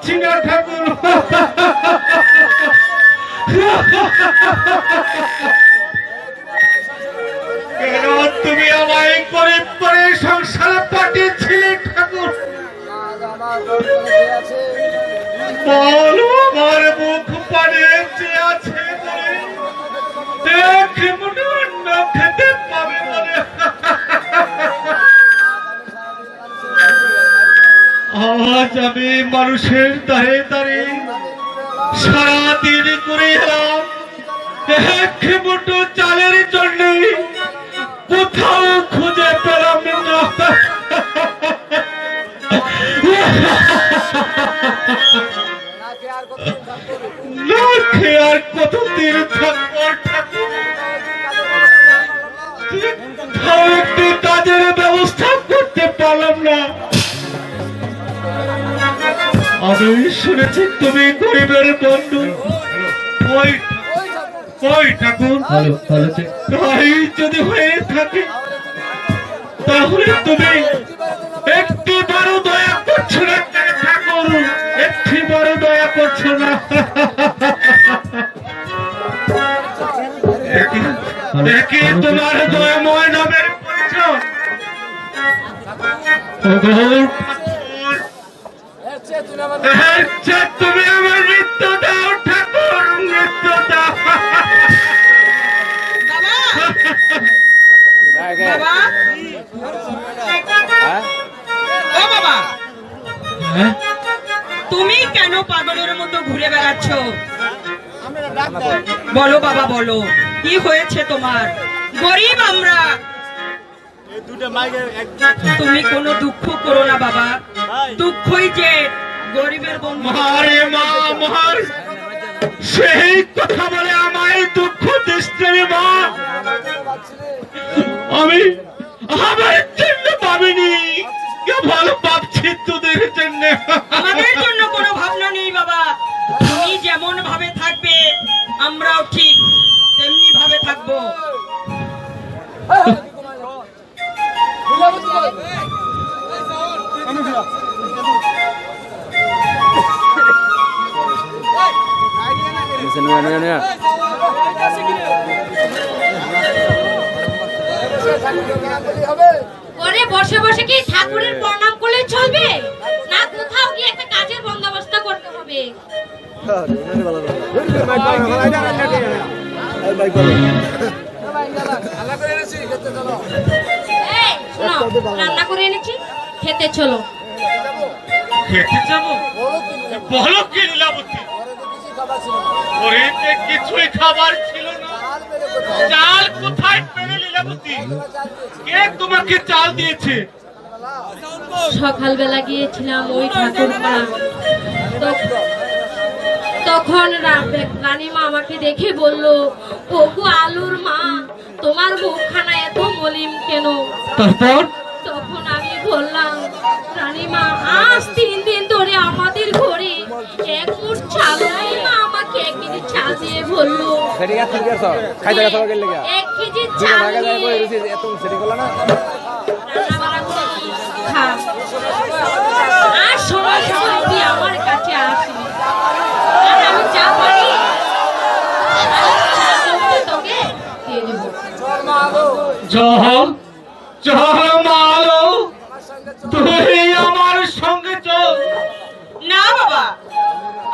পাচ্ছি না ঠাকুর। কেন তুমি আমায় গরিব করে সংসারে পাঠিয়েছিলে ঠাকুর? বলো আমার মুখ পাড়িয়ে চেয়ে আছে বলে, দেখে মনে অন্ন খেতে পাবে বলে। আজ আমি মানুষের দায়ে দাঁড়িয়ে সারাদিন করে এলাম, এক মুঠো চালের জন্য কোথাও খুঁজে পেলাম না। না খেয়ে আর কতদিন থাকবো ঠাকুর? কোথাও একটু কাজের ব্যবস্থা করতে পারলাম না। আমি শুনেছি তুমি গরিবের বন্ধু। ওই ঠাকুর, তাই যদি হয়ে থাকে তাহলে তুমি একটিবারও দয়া করছো না ঠাকুর, একটিবারও দয়া করছো না। দেখি তোমার দয়াময় নামের পরিচয়। তুমি আমার মৃত্যু দাও ঠাকুর, মৃত্যু দাও। তুমি কেন পাগলের মতো ঘুরে বেড়াচ্ছ? বলো বাবা, বলো কি হয়েছে তোমার? গরিব আমরা, তুমি কোনো দুঃখ করো না বাবা। দুঃখই যে গরিবের বন্ধু। মারে মা, মার সেই কথা বলে আমায় দুঃখ দিস মা। আমি আমার জন্য ভাবিনি, ভালো ভাবছি তোদের জন্য। আমাদের জন্য কোনো ভাবনা নেই বাবা। তুমি যেমন ভাবে থাকবে আমরাও ঠিক তেমনি ভাবে থাকবো। ওরে বসে বসে কি ঠাকুরের প্রণাম করলে চলবে না? কোথাও গিয়ে একটা কাজের বন্দোবস্ত করতে হবে। এই, শোনো, রান্না করে এনেছি, খেতে চলো। খেতে যাবো? বলো কি লীলাবতী, ওরে কিছুই খাবার ছিল না। চাল কোথায় পেলে লীলাবতী? কে তোমাকে চাল দিয়েছে? সকালবেলা গিয়েছিলাম ওই ঠাকুরপাড়া, তখন রানীমা আমাকে দেখে বলল, ওগো আলুর মা, তোমার মুখখানা এত মলিন কেন? তারপর তখন আমি বললাম, রানীমা আজ 3 দিন ধরে আমাদের ঘরে এক মুঠ চাল নাই। মা আমাকে 1 কেজি চাল দিয়ে বললো, 1 কেজি চাল নিয়ে খা। আর সময় সময় তুই আমার কাছে আসবি, আর আমি যা পারি তোকে দিয়ে দেবো। তুই আমার সঙ্গে চল। না বাবা,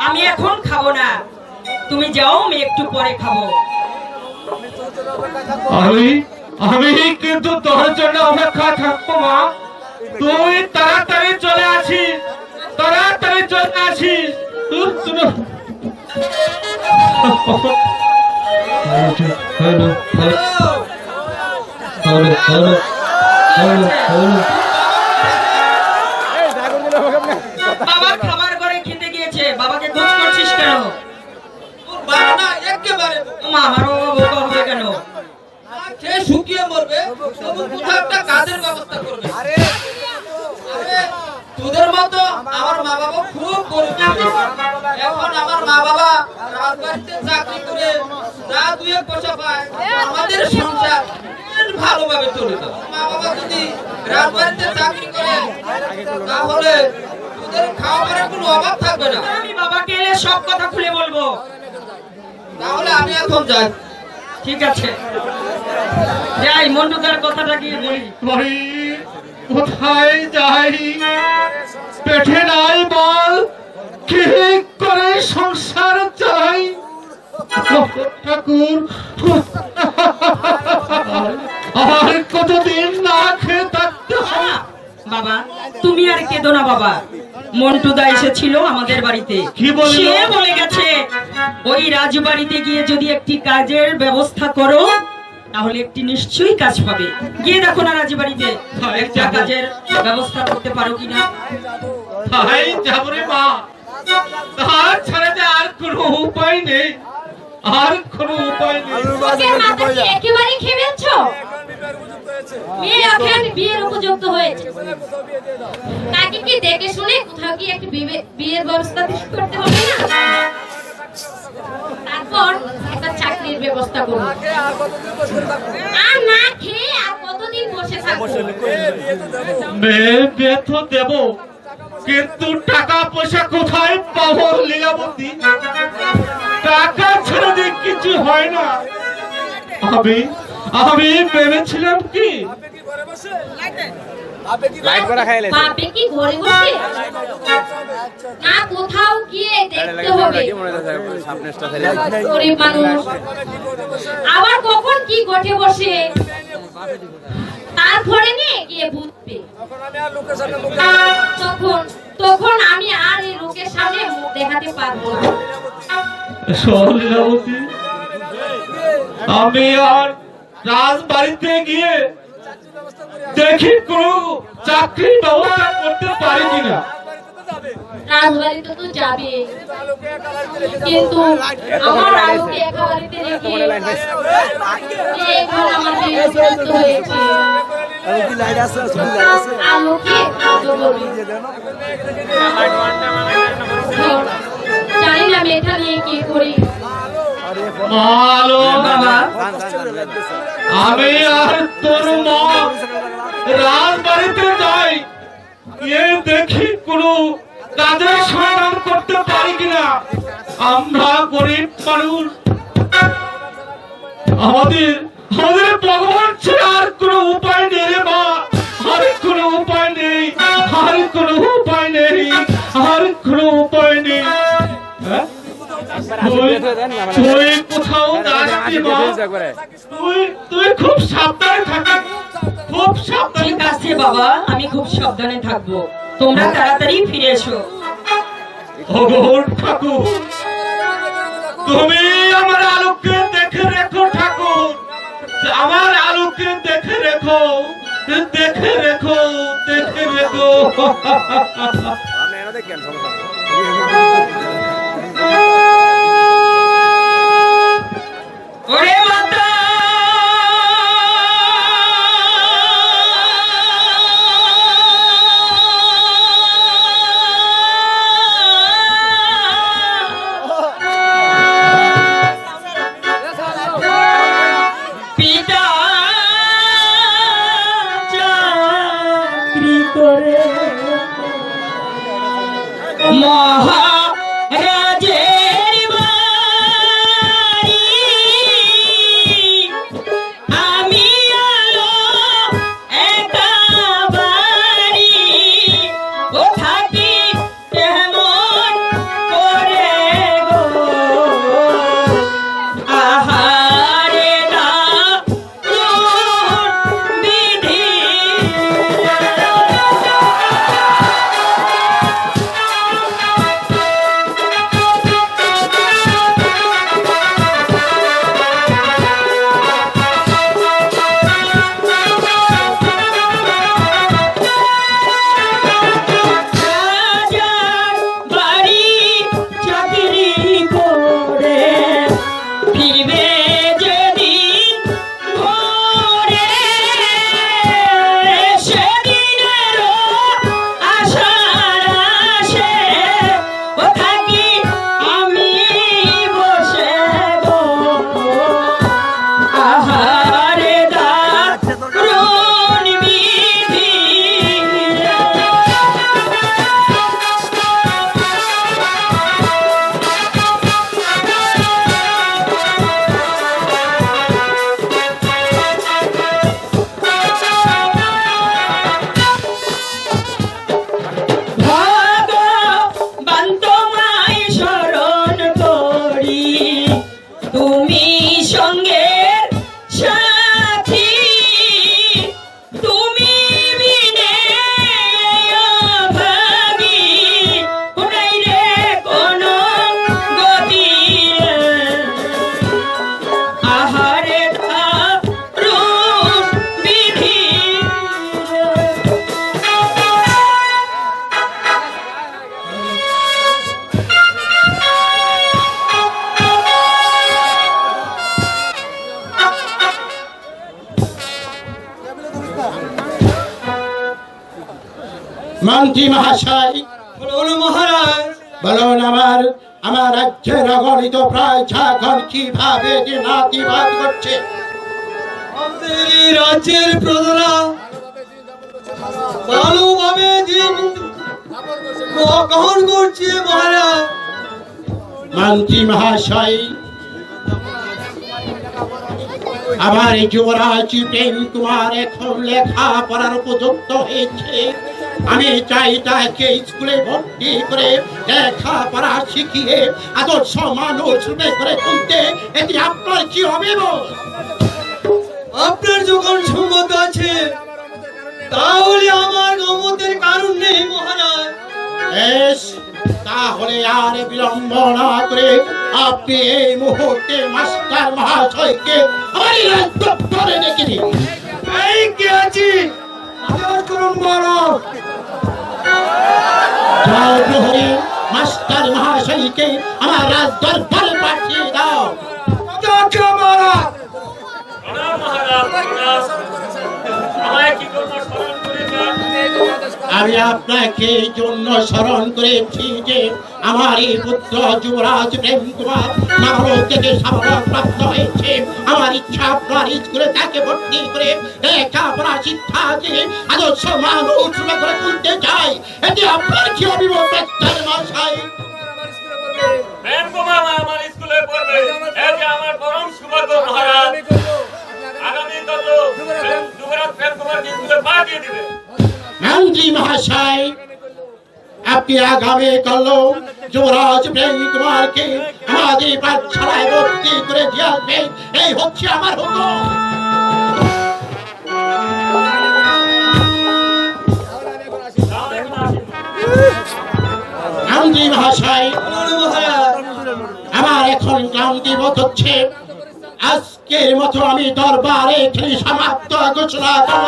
আমি এখন খাবো না, তুমি যাও, আমি একটু পরে খাবো। আমি কিন্তু তোর জন্য অপেক্ষা থাকবো মা। তুই তাড়াতাড়ি চলে আসিস, তাড়াতাড়ি চলে আসিস। বাবা খাবার ঘরে খেতে গিয়েছে, বাবাকে খোঁজ করছিস কেন? মা আমারও বোকা হবে কেন? খেয়ে শুকিয়ে মরবে, তবু কোথাও একটা কাজের ব্যবস্থা করবে। তোদের মতো আমার মা বাবা খুব গরিব ছিল। এখন আমার মা বাবা রাজবাড়িতে চাকরি করে যা 2 পয়সা পায়, আমাদের সংসার ভালোভাবে চলে যায়। মা বাবা যদি রাজবাড়িতে চাকরি করে তাহলে তোদের খাওয়া পড়ার কোনো অভাব থাকবে না। আমি বাবাকে এলে সব কথা খুলে বলবো। তাহলে আমি এখন যাই। ঠিক আছে, যাই। মন্টুদার কথাটা কি বলি? ভাই কোথায় যাই, পেটে নাই বল, কি করে সংসার চাই। ঠাকুর আর কতদিন না খেয়ে থাকতে হয়। বাবা, তুমি আর কেঁদো না বাবা। মন্টুদা এসেছিল আমাদের বাড়িতে। কি বললো? সে বলে গেছে ওই রাজবাড়িতে গিয়ে যদি একটি কাজের ব্যবস্থা করো তাহলে একটি নিশ্চয়ই কাজ পাবে। গিয়ে দেখো না রাজবাড়িতে একটা কাজের ব্যবস্থা করতে পারো কিনা। ভাই যাবো রে মা, তার ছাড়া যে আর কোনো উপায় নেই, আর কোনো উপায় নেই। ওকে মাথা কি একেবারে খেয়েছ? মেয়ে এখন বিয়ের উপযুক্ত হয়েছে, তাকে কি দেখে শুনে কোথাও কি একটা বিয়ের ব্যবস্থা করতে হবে না? তারপর একটা চাকরির ব্যবস্থা করব। আর না খেয়ে আর কতদিন বসে থাকবো? মেয়ে তো দেব, কিন্তু টাকা পয়সা কোথায় পাবো লীলাবতী? টাকা ছাড়া যে কিছু হয় না। আমি ভেবেছিলাম কি বাপে কি ঘরে বসে না কোথাও গিয়ে দেখতে হবে? গরিব মানুষ আবার কখন কি ঘটে বসে তারপরে নিয়ে গিয়ে বুঝবে। তখন আমি আর এই লোকের সামনে মুখ দেখাতে পারবো না। লীলাবতী, আমি আর রাজবাড়িতে গিয়ে দেখি কোনো চাকরির ব্যবস্থা করতে পারি কিনা। রাজবাড়িতে তো যাবে, কিন্তু আমার আলোকে একা বাড়িতে রেখে এখন আমার বিরক্ত হয়েছে। আলোকে জানি না মেয়েটা নিয়ে কি করি। মালো বাবা, আমি আর তোর মা রাজবাড়িতে যাই, গিয়ে দেখি কোনো কাজের সমাধান করতে পারি কিনা। আমরা গরিব মানুষ, আমাদের ভগবান ছাড়া আর কোনো উপায় নেই রে মা, আর কোনো উপায় নেই, আর কোনো উপায় নেই, আর কোনো উপায় নেই। হ্যাঁ? তুই কোথাও যাসনি মা? তুই খুব সাবধানে থাকিস, খুব সাবধানে। ঠিক আছে বাবা, আমি খুব সাবধানে থাকবো। তোমরা তাড়াতাড়ি ফিরে এসো। ভগবান ঠাকুর, তুমি আমার আলোকে দেখে রেখো ঠাকুর, আমার আলোকে দেখে রেখো, দেখে রেখো, দেখে রেখো। ওরে মাতা, পিতা চাকরি করে মহারাজের বাড়ি, আমি আলো একা বাড়ি, ও থাকি কেমন করে গো, আহারে না বিধি। মন্ত্রী মহাশয়, বলুন মহারাজ। বলুন আমার রাজ্যের অগণিত প্রায় ছাগল কিভাবে দিনাতিপাত করছে। আমাদের এই রাজ্যের প্রজারা ভালোভাবে দিন গ্রহণ করছে মহারাজ। মন্ত্রী মহাশয়, আমার এই যুবরাজ প্রেম কুমার এখন লেখাপড়ার উপযুক্ত হয়েছে। আমি চাই তাকে স্কুলে ভর্তি করে লেখাপড়া শিখিয়ে আদর্শ মানুষ রূপে করে তুলতে। এটি আপনার কি হবে? আপনার যখন সম্মত আছে তাহলে আমার গমতের কারণ নেই মহারাজ। বেশ, তাহলে আর বিলম্ব না করে আপনি এই মুহূর্তে মাস্টার মহাশয়কে আমার এই দপ্তরে ডেকে দিন। এই কে আছি আদর করুন বড়। যাও প্রহরী, মাস্টার মহাশয়কে আমার রাজ দরবারে পাঠিয়ে দাও। আমি আপনাকে এই জন্য স্মরণ করেছি যে আমার এই পুত্র যুবরাজ প্রেম কুমার নাগরিক থেকে সাবধান প্রাপ্ত হয়েছে। আমার ইচ্ছা আপনার স্কুলে তাকে ভর্তি করে লেখাপড়া শিক্ষা দিয়ে আদর্শ মানুষ রূপে করে তুলতে চাই। এটি আপনার কি অভিমত মাস্টার মহাশয়? প্রেম কুমার আমার স্কুলে পড়বে, এটি আমার পরম সৌভাগ্য মহারাজ। আগামীকাল যুবরাজ প্রেম কুমারকে স্কুলে পাঠিয়ে দিবে। মন্ত্রী মহাশয়, আপনি আগামীকাল যুবরাজ প্রেম কুমারকে আমাদের পাঠশালায় ভর্তি করে দিয়ে আসবেন। এই হচ্ছে আমার হুকুম। মন্ত্রী মহাশয়, আমার এখন ক্লান্তি বোধ হচ্ছে। আজকের মতো আমি দরবারে এখানে সমাপ্ত ঘোষণা করব।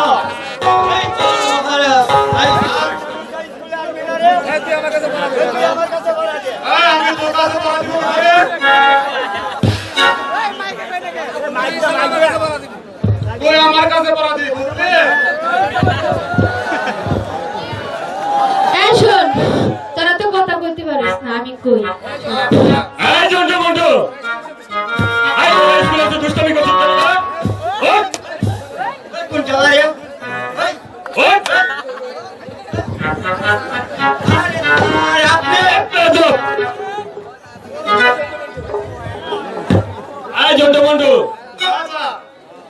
আমার কাছে পড়া দিয়ে এই শোন, তোরা তো কথা বলতে পারিস না, আমি কই। এই জন্টু মন্টু, এই তোরা স্কুলে তো দুষ্টামি করছিস কেন রে? ওঠ! কোন জ্বালায় ওঠ! আপনি বেয়াদব! এই জন্টু মন্টু,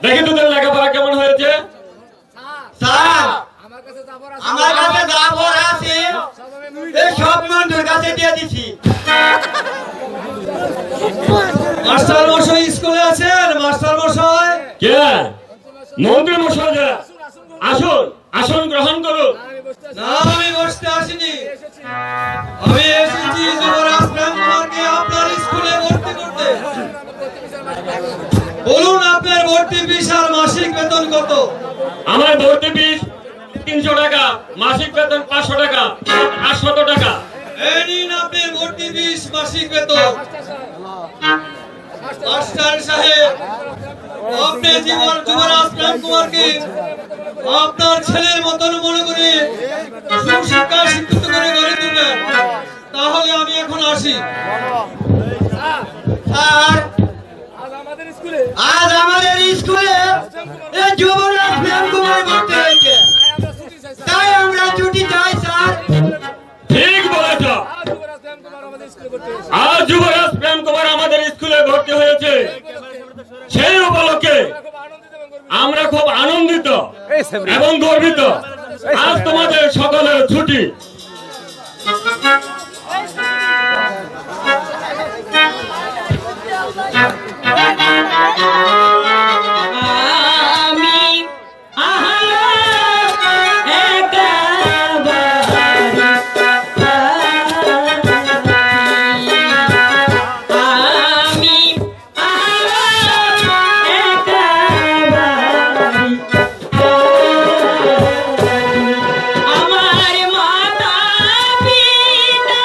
দেখি তোদের লেখাপড়া কেমন হয়েছে? স্যার আমার কাছে যা পড়া আছে এই সব মন্টুর কাছে দিয়ে দিছি। মাস্টার মশাই স্কুলে আছেন? মাস্টার মশাই কে? মন্ত্রী মশাই, আসুন, আসন গ্রহণ করুন। না, আমি বসতে আসিনি। আমি এসেছি যুবরাজ প্রেম কুমারকে আপনার স্কুলে ভর্তি করতে। বলুন আপনার ভর্তি ফিস আর মাসিক বেতন কত? আমার ভর্তি ফিস 300 টাকা, মাসিক বেতন 500 টাকা, 800 টাকা। এই নিন আপনার ভর্তি ফিস, মাসিক বেতন। মাস্টার সাহেব, আপনি যুবরাজ প্রেম কুমারকে আপনার ছেলের মতন মনে করে সুশিক্ষা শিক্ষিত করে গড়ে তুলবেন। তাহলে আমি এখন আসি। স্যার, আজ আমাদের স্কুলে এই যুবরাজ প্রেম কুমার ভর্তি হয়েছে, তাই আমরা ছুটি চাই স্যার। ঠিক বলেছ, আজ যুবরাজ প্রেম কুমার আমাদের স্কুলে ভর্তি হয়েছে। সেই উপলক্ষে আমরা খুব আনন্দিত এবং গর্বিত। আজ তোমাদের সকলের ছুটি। আমি আহলো একেবারে আমি আহলো একেবারে আমার মাতা পিতা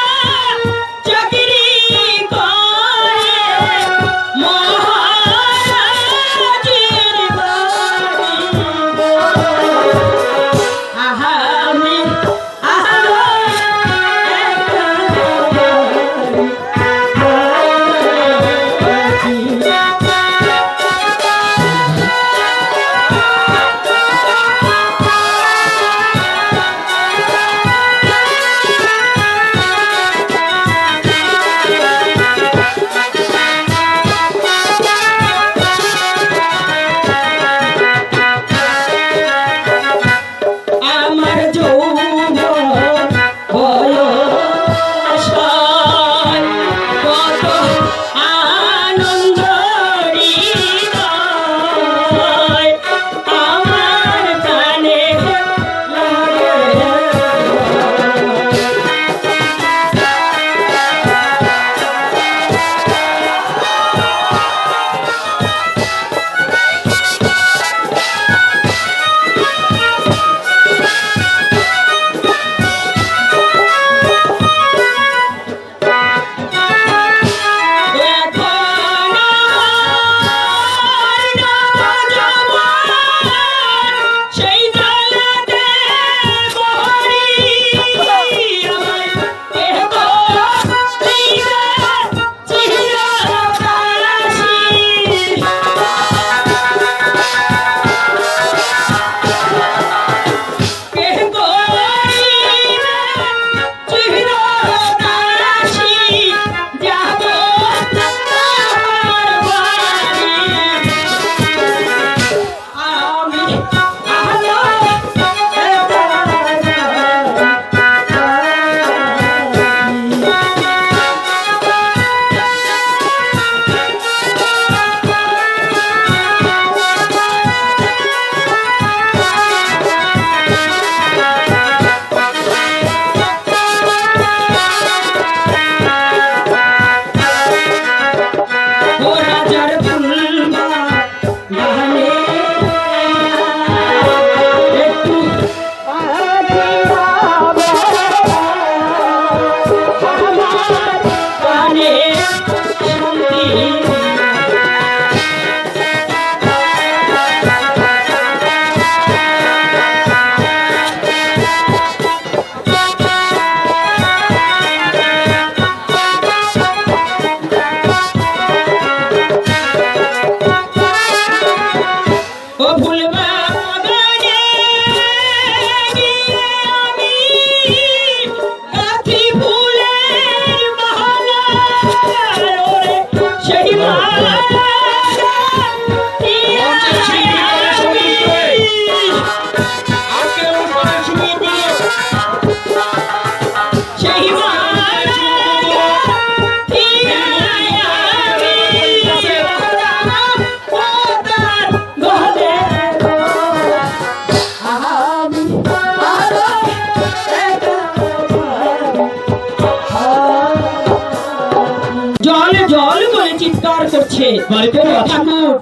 করছে। বাড়িতে ও আছে? ঠাকুর,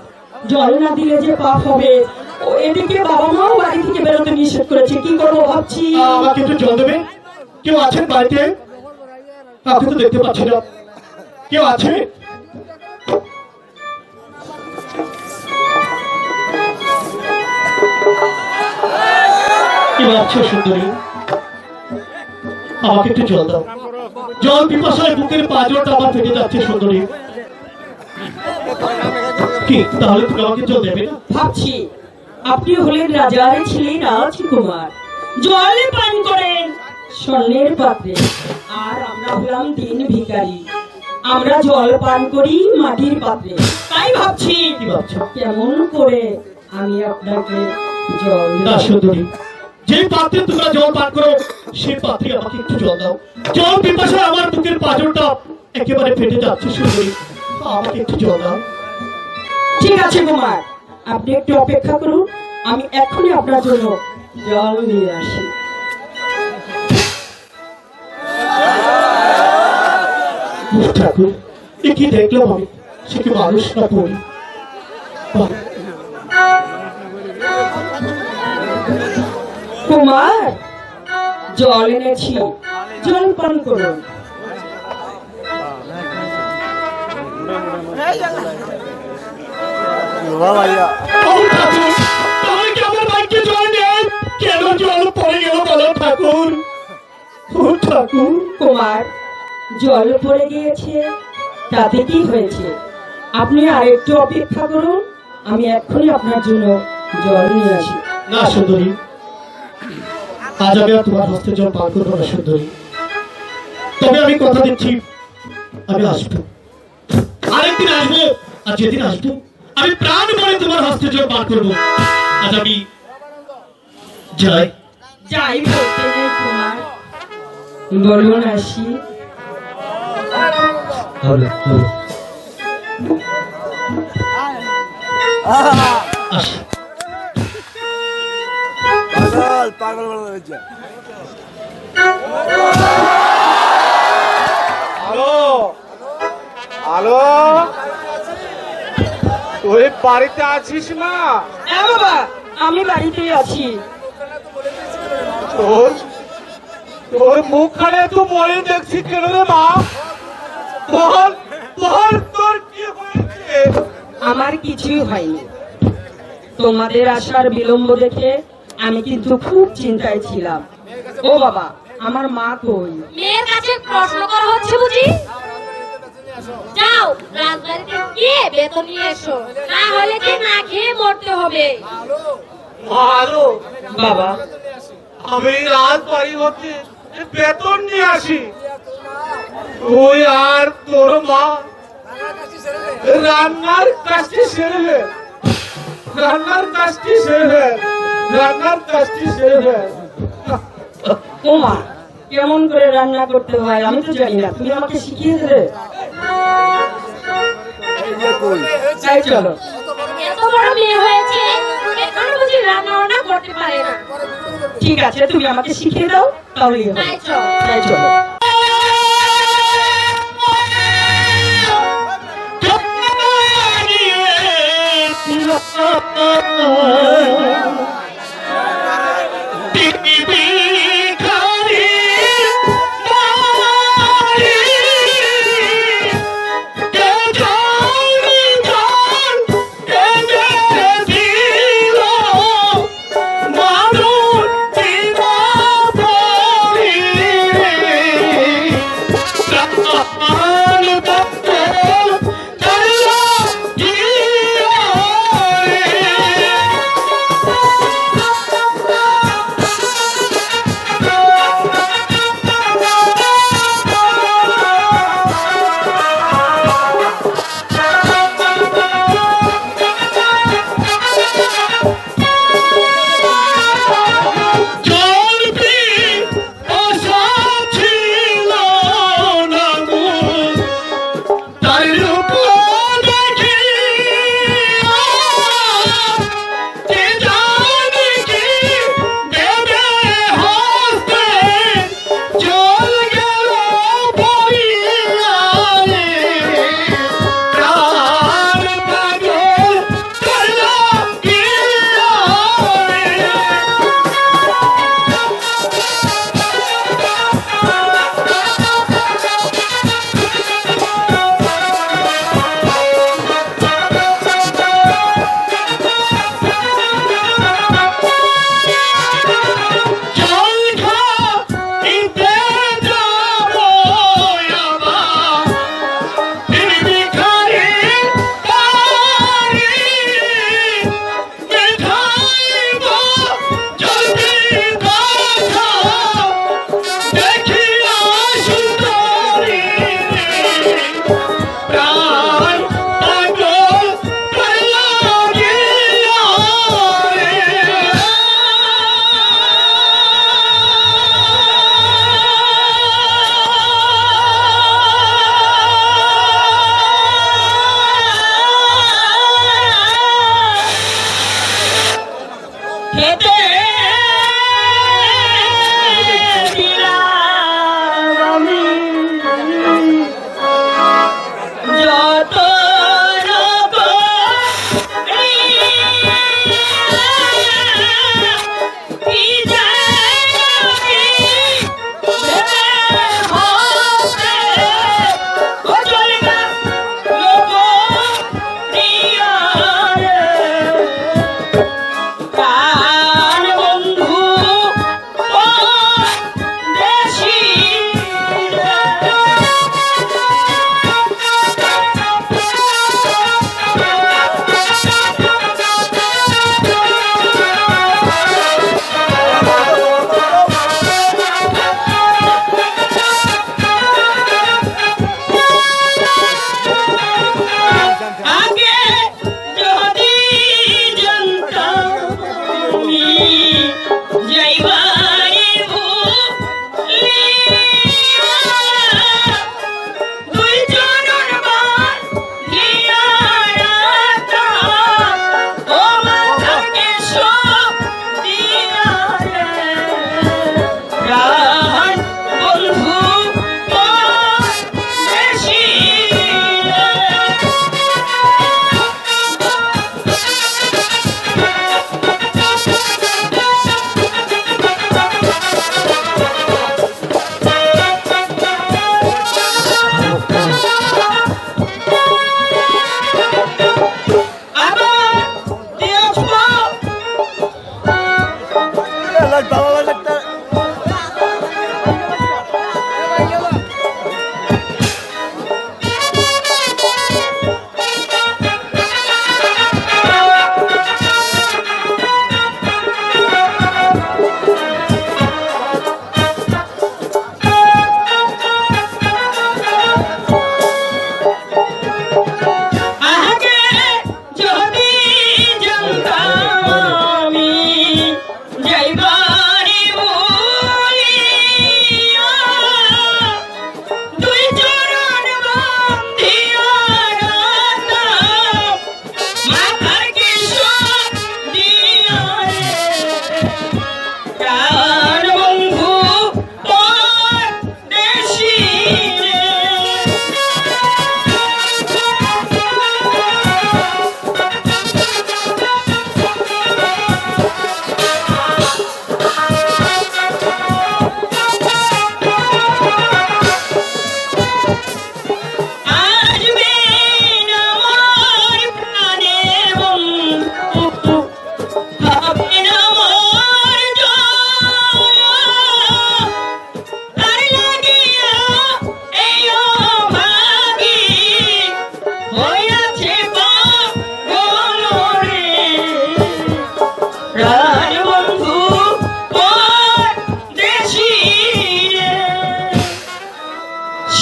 জল না দিলে যে পাপ হবে। ও এদিকে বাবা মাও বাড়ি থেকে বেরোতে নিষেধ করেছে, কি করবো ভাবছি। আমাকে একটু জল দেবে? কেউ আছেন বাড়িতে? কাউকে তো দেখতে পাচ্ছি না। কেউ আছে? কি ভাবছো সুন্দরী? আমাকে একটু জল দাও। জল পিপাসায় বুকের পাঁজরটা আমার ফেটে যাচ্ছে সুন্দরী। কি তাহলে তুমি আমাকে জল দেবে না? ভাবছি আপনি হলেন রাজার ছেলে রাজকুমার, জল পান করেন স্বর্ণের পাত্রে, আর আমরা হলাম দিন ভিখারি, আমরা জল পান করি মাটির পাত্রে। তাই ভাবছি কি ভাবছো? কেমন করে আমি আপনাকে জল না দেব। সুন্দরী, যে পাত্রে তোমরা জল পান করো সেই পাত্রে আমাকে একটু জল দাও। জল পিপাসায় আমার বুকের পাঁজরটা একেবারে ফেটে যাচ্ছে সুন্দরী, আমাকে একটু জল দাও। ঠিক আছে কুমার, আপনি একটু অপেক্ষা করুন, আমি এখনই আপনার জন্য জল নিয়ে আসি। ঠাকুর, এ কি দেখলাম আমি? সে কি মানুষ না পড়ি? কুমার, জল এনেছি, জল পান করুন। তাহলে কি আমার ভাগ্যে জল নেই? কেন জল পড়ে গেল বলো ঠাকুর? ও ঠাকুর, কুমার, জল পড়ে গিয়েছে, তাতে কি হয়েছে? আপনি আরেকটু অপেক্ষা করুন, আমি এক্ষুনি আপনার জন্য জল নিয়ে আসি। না সুন্দরী, আজ আমি আর তোমার হস্তে জল পান করবো না সুন্দরী। তবে আমি কথা দিচ্ছি, আমি আসবো, আরেকদিন আসবো, আর যেদিন আসবো আমি প্রাণ ভরে তোমার হস্তে জল পান করবো। আজ আমি যাই। যাই বলতে নেই কুমার, বলুন আসি। হবে, হবে। আসি। পাগল বলা হয়েছে। হ্যালো হ্যালো, তুই বাড়িতে আছিস না? হ্যাঁ বাবা, আমি বাড়িতেই আছি। তোর তোর মুখখানে তো মরে দেখছি কেন রে মা? বল বল, তোর কি হয়েছে? আমার কিছুই হয়নি, তোমাদের আসার বিলম্ব দেখে আমি কিন্তু খুব চিন্তায় ছিলাম। ও বাবা, আমার মা কই? মেয়ের কাছে প্রশ্ন করা হচ্ছে বুঝি? যাও রাজবাড়িতে গিয়ে বেতন নিয়ে এসো, না হলে যে না খেয়ে মরতে হবে। ভালো, বাবা, আমি রাত বাড়ি হতে বেতন নিয়ে আসি। তুই আর তোর মা রান্নার কাজটি সেরে, রান্নার কাজটি সেরে, রান্নার কাজটি সেরে। ও মা, কেমন করে রান্না করতে হয় আমি তো জানি না, তুমি আমাকে শিখিয়ে দেবে। তাই চলো। এত বড় মেয়ে হয়েছে, এখনো বুঝি রান্না বান্না করতে পারে না। ঠিক আছে, তুমি আমাকে শিখিয়ে দাও, তাহলেই হবে। তাই চল। তাই চলো।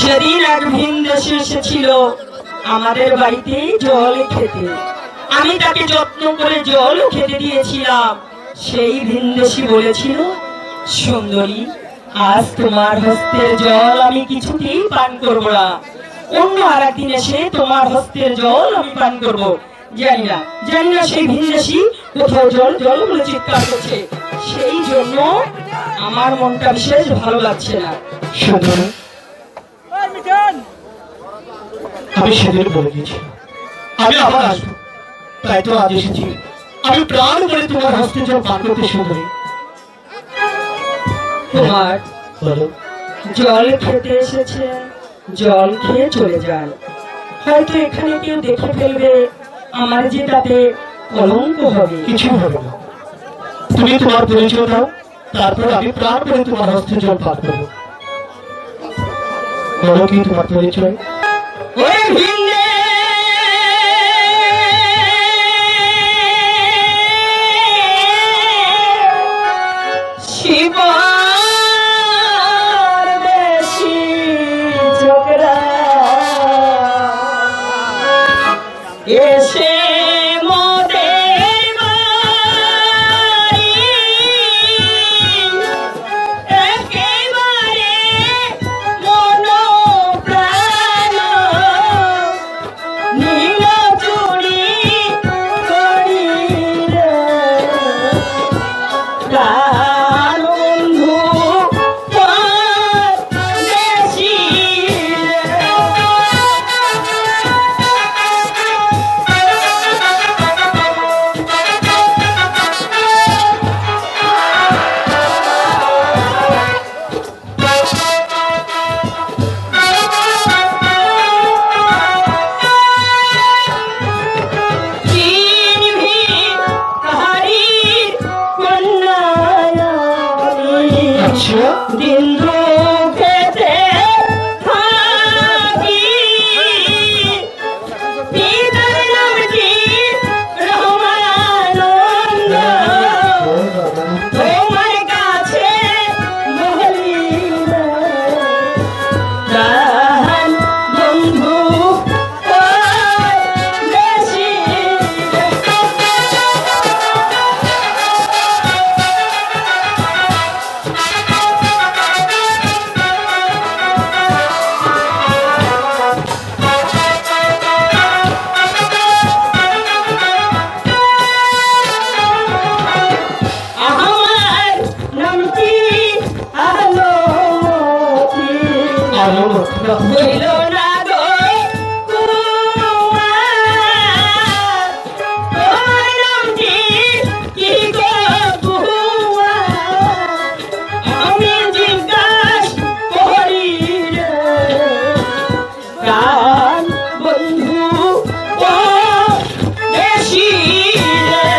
সেদিন এক ভিনদেশী এসেছিল আমাদের বাড়িতে জল খেতে। আমি তাকে যত্ন করে জল খেতে দিয়েছিলাম। সেই ভিনদেশী বলেছিল, সুন্দরী, আজ তোমার হস্তের জল আমি কিছুতেই পান করবো না, অন্য আর একদিন এসে তোমার হস্তের জল আমি পান করবো। জানি না সেই ভিনদেশী কোথাও জল জল বলে চিৎকার করছে। সেই জন্য আমার মনটা বিশেষ ভালো লাগছে না। সুন্দরী, আমি সেদিন বলে গেছি আমি আবার আসবো, তাই তো আজ এসেছি। আমি প্রাণ করে তোমার হস্তে জল পান করতে সুন্দরী। তোমার বলো। জল খেতে এসেছে, জল খেয়ে চলে যান। হয়তো এখানে কেউ দেখে ফেলবে, আমার যে তাতে কলঙ্ক হবে। কিছু হবে না, তুমি তোমার পরিচয় দাও, তারপর আমি প্রাণ করে তোমার হস্তে জল পান করবো। বলো কি তোমার পরিচয়? ওরে ভিন্দে শিবার বেশি ঝগড়া এসে মোদের বাড়ি একেবারে মন প্রাণ নীল চুড়ি করিলে প্রাণ বন্ধু পরদেশী চিনভি কাহারি কন্যা আমি। আচ্ছা, দিন দুঃখেতে থাকি, পিতার নামটি রহমানন্দ, তোমার কাছে মহলিনা প্রাণ বন্ধু পরদেশী। আমার নামটি আলোমতি, আলো মথুরা। হইল না গো কুমার, তোমার নামটি কি গো কুমার? আমি জিজ্ঞাস করি রে, প্রাণ বন্ধু পরদেশী রে।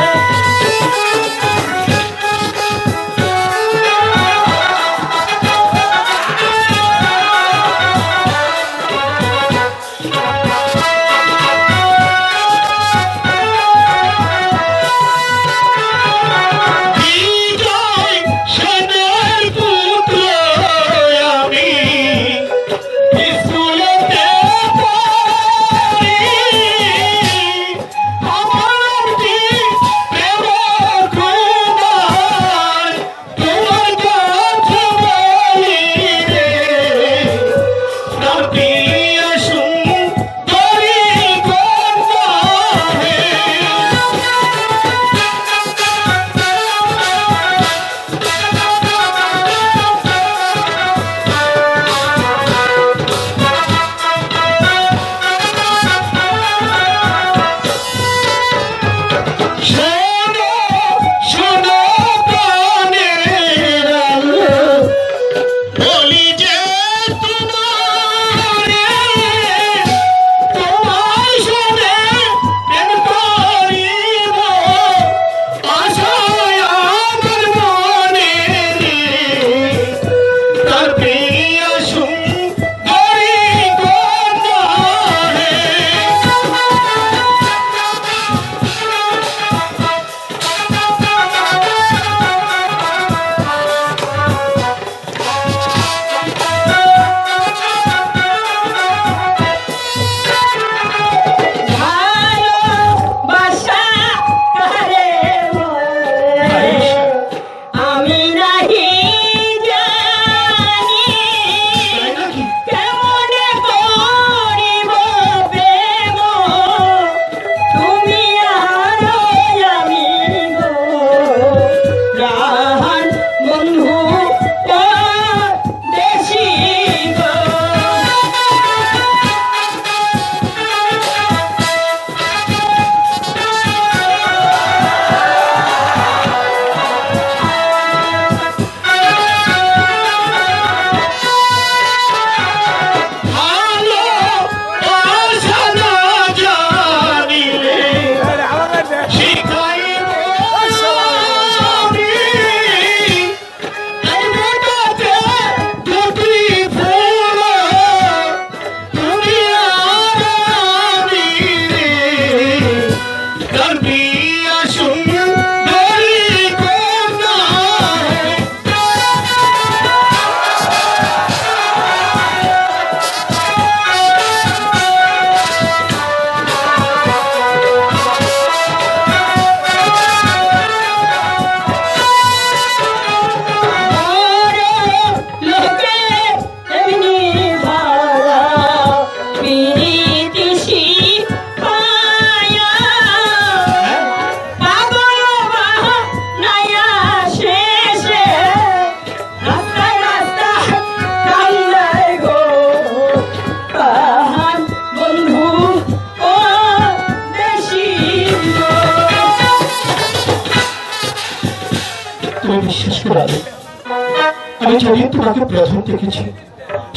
যেদিন তোমাকে প্রথম দেখেছি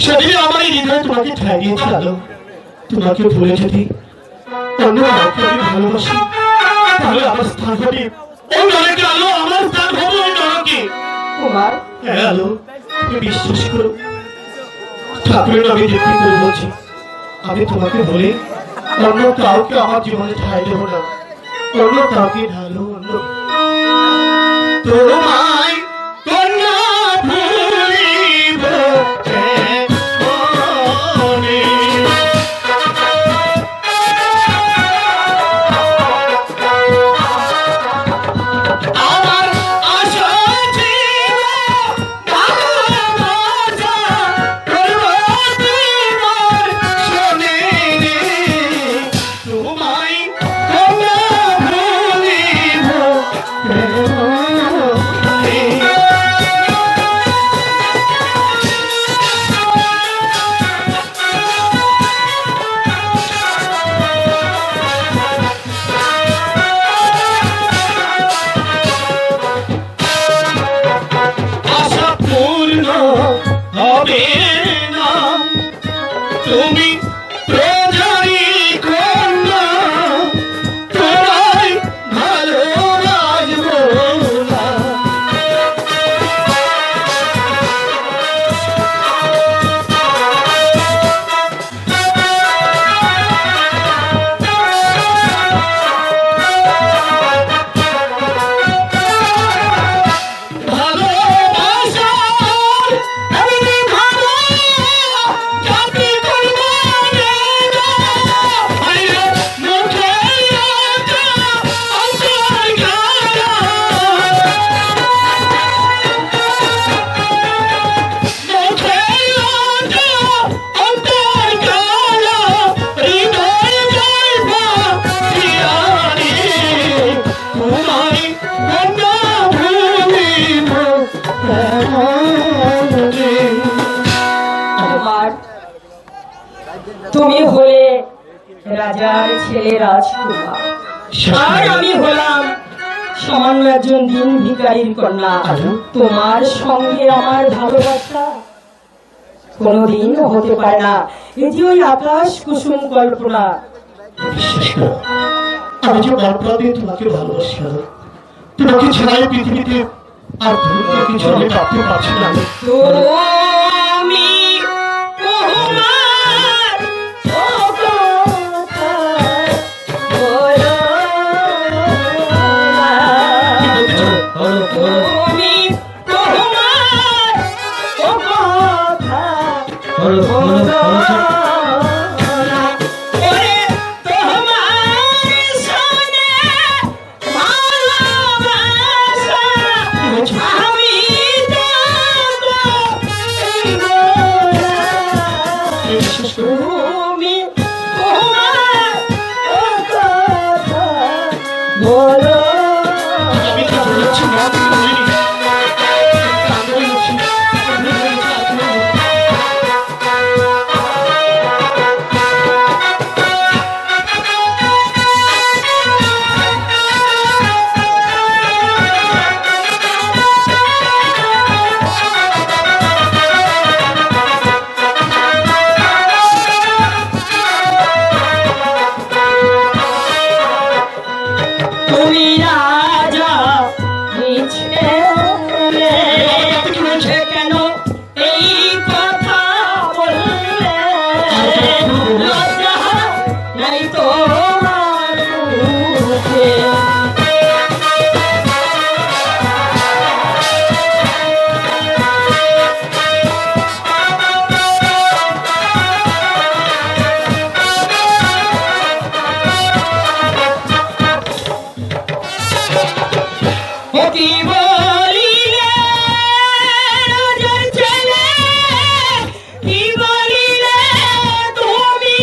সেদিন আমার এই হৃদয়ে তোমাকে ঠাই দিয়েছি আলো। তোমাকে ভুলে যদি অন্য কাউকে আমি ভালোবাসি তাহলে আমার স্থান হবে ওই নরকে আলো, আমার স্থান হবে ওই নরকে। কুমার, হ্যাঁ আলো, তুমি বিশ্বাস করো, ঠাকুরের নামে যেতে করে বলছি, আমি তোমাকে বলে অন্য কাউকে আমার জীবনে ঠাই দেবো না, অন্য কাউকে ঢালো অন্য তোমায় কন্যা ভুলিব কেমনে। আমার আশা ছিল ভালোবাসা করব তোমার সনে রে, তোমায় কন্যা ভুলিব কেমনে। আশা পূর্ণ হবে না, তুমি প্রজারি কন্যা, তোমায় ভালোবাসবো না। ভালোবাসার এমনি ভালো জাতি করব রে গো, আইরে মুখে লজ্জা অন্তর গায়া, মুখে লজ্জা অন্তর গায়া, হৃদয় জৈব প্রিয়ারি, তোমায় কন্যা ভুলিব কেমনে। কুমার, তুমি হলে রাজার ছেলে রাজকুমার, আর আমি হলাম সামান্য একজন দিন ভিখারির কন্যা। তোমার সঙ্গে আমার ভালোবাসা কোনোদিনও হতে পারে না, এই যে ওই আকাশ কুসুম কল্পনা। বিশ্বাস করো, আমি যে গল্পে তোমাকে ভালোবাসি আলো, তোমাকে ছাড়াই পৃথিবীতে আর ধন্য কিছু আমি ভাবতে পারছি না। তুমি কুমার, ও কথা বলো না। তুমি কুমার, ও কথা বলো না। ওরে তোমার সনে ভালোবাসা আমি দেবো এই গোরা। তুমি কুমার, ও কথা বলো আমি তো বলেছি না, তুমি বলিনি। আমি বলেছি, আমি বলেছি, আপনি বলেছেন। তুমি রাজা মিছে মুঝে কেন এই কথা বললে, লজ্জা নাই তোমার মুখে। কি বলিলে রাজার ছেলে, কি বলিলে তুমি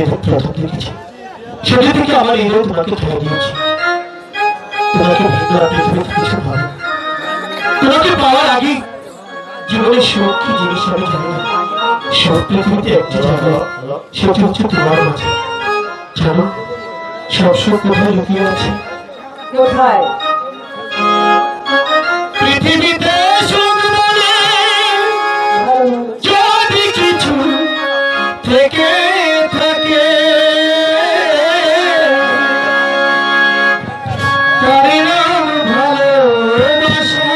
যেদিন প্রথম দেখেছি সেদিন থেকে আমার হৃদয় তোমাকে ছেড়ে দিয়েছি। তোমাকে ভিতরে পৃথিবীতে কিছু ভালো, তোমাকে পাওয়ার আগে জীবনের সুখ কি জিনিস আমি জানি না। সুখ পৃথিবীতে একটি জায়গা, সেটি হচ্ছে তোমার মাঝে। জানো সব সুখ কোথায় লুকিয়ে আছে? কোথায়? পৃথিবীতে সুখ বলে যদি কিছু থেকে থাকে, তার নাম ভালোবাসা,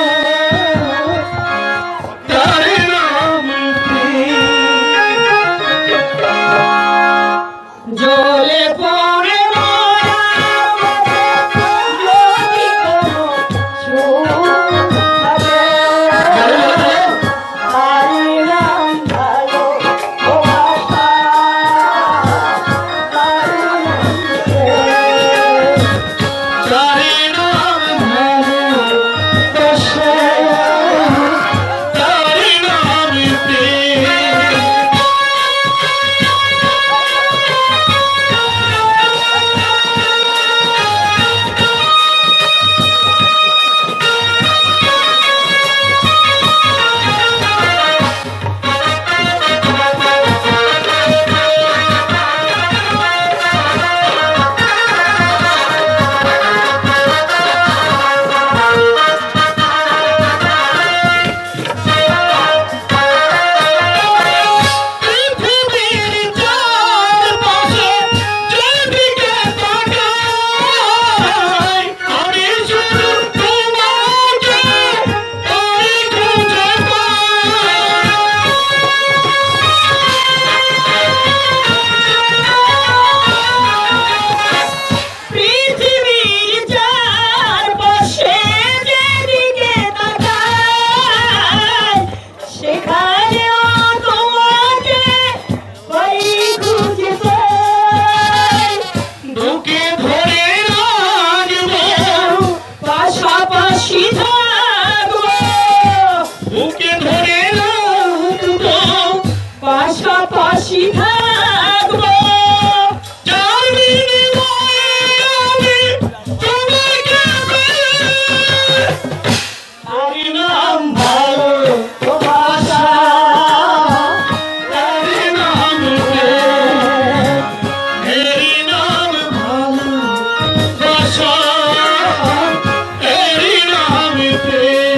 তার নাম প্রেম। জলে পড়ে পাশাপাশি থাকবো। যার বিনিময়ে আমি তোমাকে পেয়ে, তার নাম ভালোবাসা, তার নাম প্রেম, এরই নাম ভালোবাসা, এরই নাম প্রেম।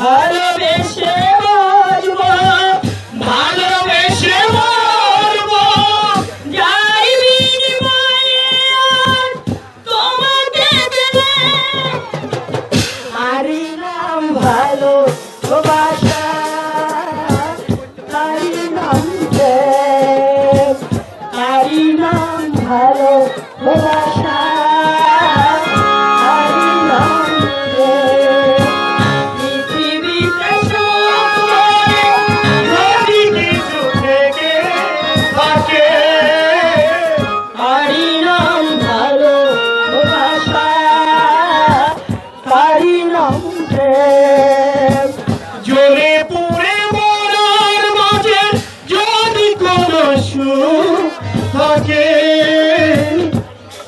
ভালোবেসে মরবো, ভালোবেসে মরবো, যার বিনিময়ে তোমাকে পেলে, তারই নাম ভালোবাসা, তারই নাম প্রেম, তারই নাম ভালোবাসা, তারই নাম প্রেম। পৃথিবীতে সুখ বলে যদি কিছু থেকে থাকে, তারই নাম ভালোবাসা, তারই নাম প্রেম। জ্বলে পুড়ে মরার মাঝে যদি কোনো সুখ থাকে,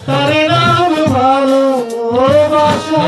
তার নাম ভালোবাসা।